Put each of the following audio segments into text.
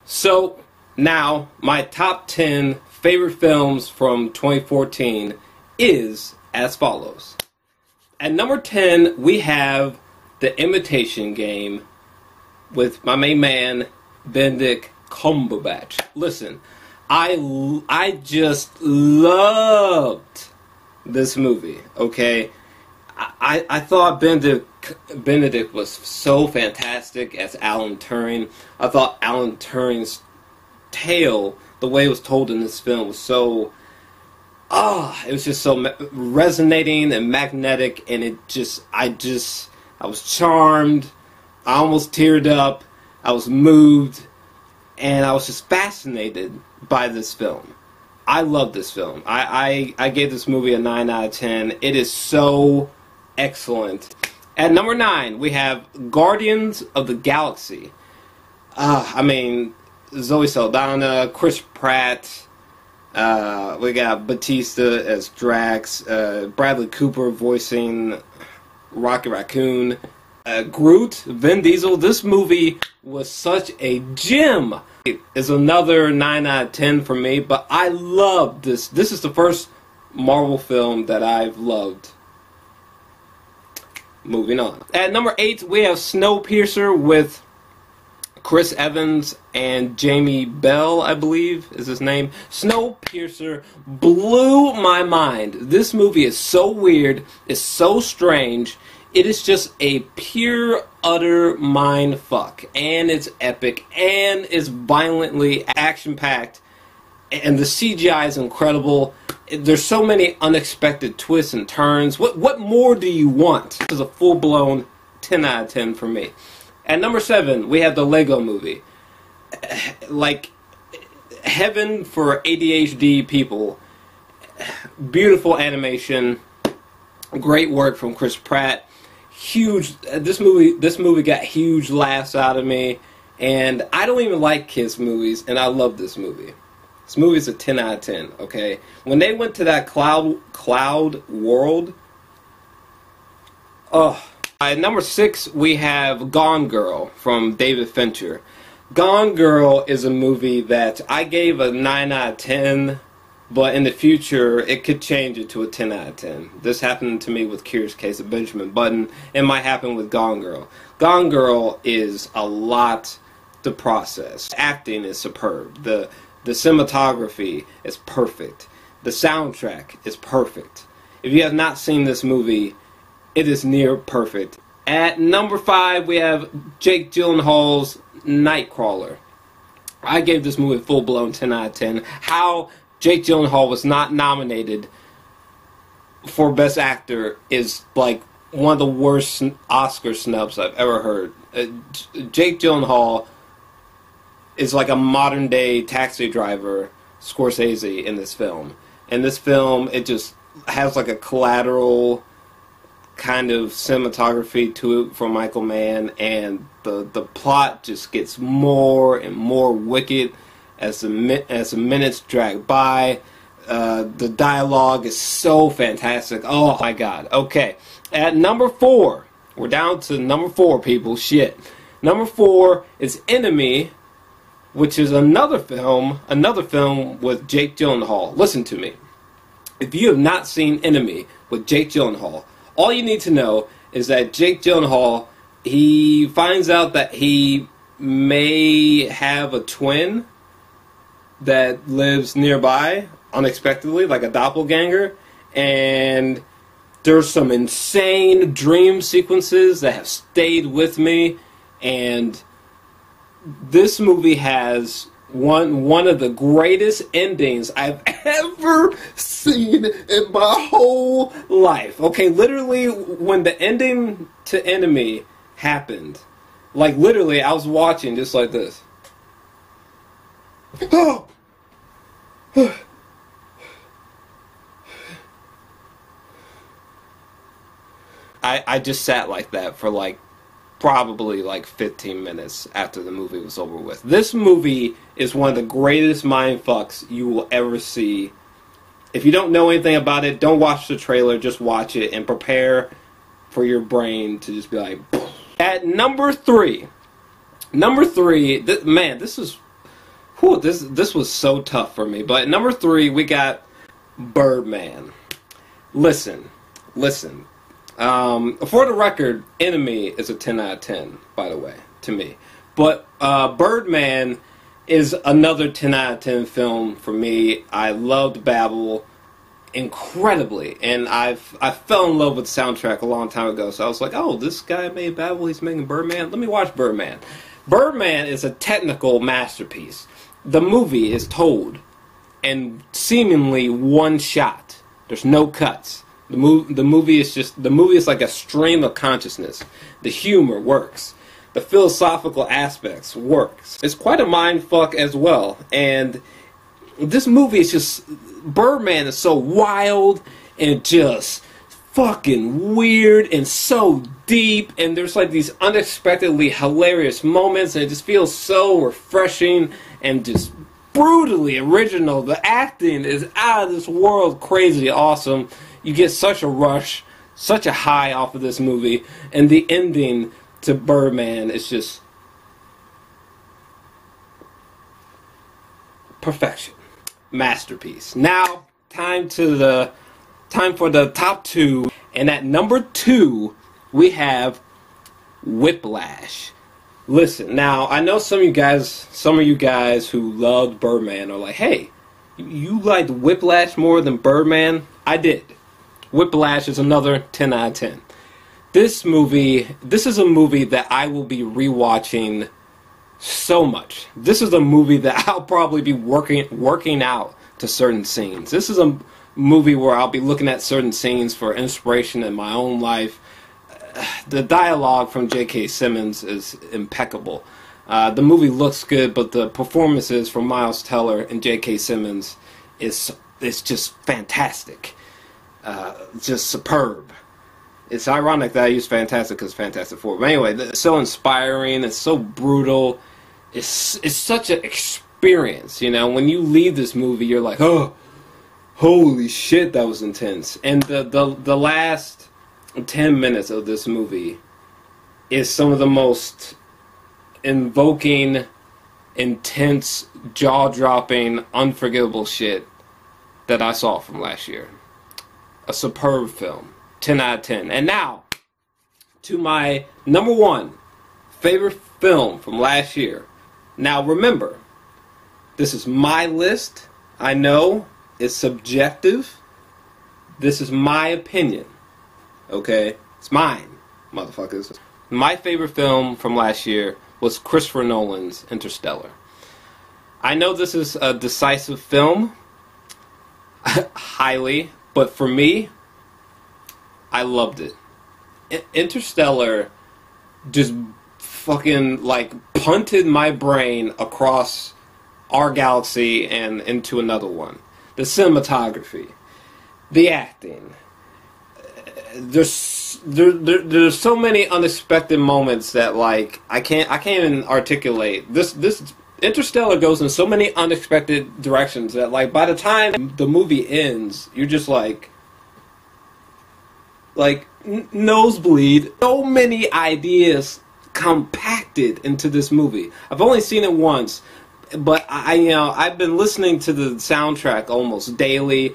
So now my top 10 favorite films from 2014 is as follows. At number 10 we have The Imitation Game with my main man Benedict Cumberbatch. Listen, I just loved this movie, okay? I thought Benedict was so fantastic as Alan Turing. I thought Alan Turing's tale, the way it was told in this film, was so... it was just so resonating and magnetic, and I was charmed. I almost teared up. I was moved, and I was just fascinated by this film. I love this film. I gave this movie a 9 out of 10. It is so excellent. At number 9, we have Guardians of the Galaxy. I mean, Zoe Saldana, Chris Pratt, we got Batista as Drax, Bradley Cooper voicing Rocket Raccoon, Groot, Vin Diesel. This movie was such a gem. It is another 9 out of 10 for me, but I love this. This is the first Marvel film that I've loved. Moving on. At number 8, we have Snowpiercer with Chris Evans and Jamie Bell, I believe is his name. Snowpiercer blew my mind. This movie is so weird. It's so strange. It is just a pure, utter mind fuck. And it's epic. And it's violently action-packed. And the CGI is incredible. There's so many unexpected twists and turns. What more do you want? This is a full-blown 10 out of 10 for me. At number 7, we have the Lego Movie. Like, heaven for ADHD people. Beautiful animation. Great work from Chris Pratt. Huge. This movie got huge laughs out of me. And I don't even like kids movies, and I love this movie. This movie is a 10 out of 10, okay? When they went to that cloud world, At number 6, we have Gone Girl from David Fincher. Gone Girl is a movie that I gave a 9 out of 10, but in the future, it could change it to a 10 out of 10. This happened to me with Curious Case of Benjamin Button. It might happen with Gone Girl. Gone Girl is a lot to process. Acting is superb. The cinematography is perfect. The soundtrack is perfect. If you have not seen this movie, it is near perfect. At number 5, we have Jake Gyllenhaal's Nightcrawler. I gave this movie a full-blown 10 out of 10. How Jake Gyllenhaal was not nominated for Best Actor is like one of the worst Oscar snubs I've ever heard. Jake Gyllenhaal is like a modern-day taxi driver, Scorsese, in this film. In this film, it just has like a collateral kind of cinematography to it from Michael Mann, and the plot just gets more and more wicked as the minutes drag by. The dialogue is so fantastic. Oh my god. Okay. At number 4, we're down to number 4, people. Shit. Number 4 is Enemy, which is another film with Jake Gyllenhaal. Listen to me. If you have not seen Enemy with Jake Gyllenhaal, all you need to know is that Jake Gyllenhaal, he finds out that he may have a twin that lives nearby unexpectedly, like a doppelganger, and there's some insane dream sequences that have stayed with me, and this movie has one of the greatest endings I've ever seen in my whole life. Okay, literally, when the ending to Enemy happened, like literally, I was watching just like this. Oh! I just sat like that for like probably like 15 minutes after the movie was over with. This movie is one of the greatest mindfucks you will ever see. If you don't know anything about it, don't watch the trailer, just watch it and prepare for your brain to just be like... At number 3, man, this is Whew, this was so tough for me. But at number 3, we got Birdman. Listen. For the record, Enemy is a 10 out of 10, by the way, to me. But Birdman is another 10 out of 10 film for me. I loved Babel incredibly, and I fell in love with the soundtrack a long time ago. So I was like, oh, this guy made Babel, he's making Birdman. Let me watch Birdman. Birdman is a technical masterpiece. The movie is told in seemingly one shot. There's no cuts. The movie is like a stream of consciousness. The humor works. The philosophical aspects works. It's quite a mind fuck as well. And this movie is just, Birdman is so wild and just fucking weird and so deep, and there's like these unexpectedly hilarious moments, and it just feels so refreshing and just brutally original. The acting is out of this world crazy awesome. You get such a rush, such a high off of this movie, and the ending to Birdman is just perfection. Masterpiece. Now, time for the top 2, and at number 2 we have Whiplash. Listen, now I know some of you guys who loved Birdman are like, hey, you liked Whiplash more than Birdman? I did. Whiplash is another 10 out of 10. This is a movie that I will be rewatching so much. This is a movie that I'll probably be working out to certain scenes. This is a movie where I'll be looking at certain scenes for inspiration in my own life. The dialogue from J.K. Simmons is impeccable. The movie looks good, but the performances from Miles Teller and J.K. Simmons is just fantastic. Just superb. It's ironic that I use fantastic because Fantastic Four. But anyway, it's so inspiring. It's so brutal. It's such an experience. You know, when you leave this movie, you're like, oh, holy shit, that was intense. And the last 10 minutes of this movie is some of the most invoking, intense, jaw-dropping, unforgivable shit that I saw from last year. A superb film. 10 out of 10. And now, to my number 1 favorite film from last year. Now remember, this is my list. I know it's subjective. This is my opinion. Okay? It's mine, motherfuckers. My favorite film from last year was Christopher Nolan's Interstellar. I know this is a decisive film, highly, but for me, I loved it. Interstellar just fucking like punted my brain across our galaxy and into another one. The cinematography, the acting. There's so many unexpected moments that like I can't even articulate. This Interstellar goes in so many unexpected directions that like by the time the movie ends, you're just like nosebleed. So many ideas compacted into this movie. I've only seen it once, but I've been listening to the soundtrack almost daily.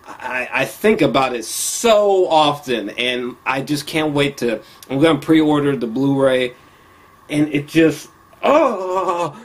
I think about it so often, and I just can't wait to. I'm gonna pre-order the Blu-ray, and it just, oh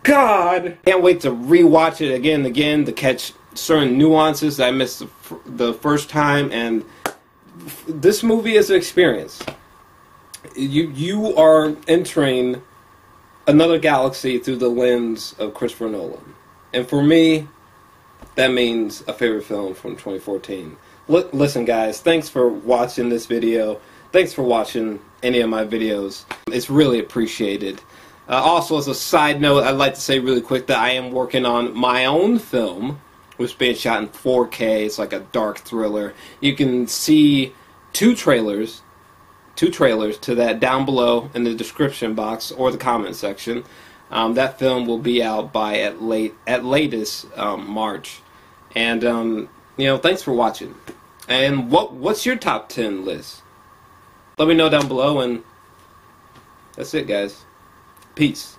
God, can't wait to rewatch it again and again to catch certain nuances that I missed the first time. And this movie is an experience. You are entering another galaxy through the lens of Christopher Nolan, and for me, that means a favorite film from 2014. Listen, guys, thanks for watching this video. Thanks for watching any of my videos. It's really appreciated. Also, as a side note, I'd like to say really quick that I am working on my own film, which is being shot in 4K. It's like a dark thriller. You can see two trailers to that down below in the description box or the comment section. That film will be out by at latest March. And thanks for watching. And what's your top 10 list? Let me know down below, and that's it, guys. Peace.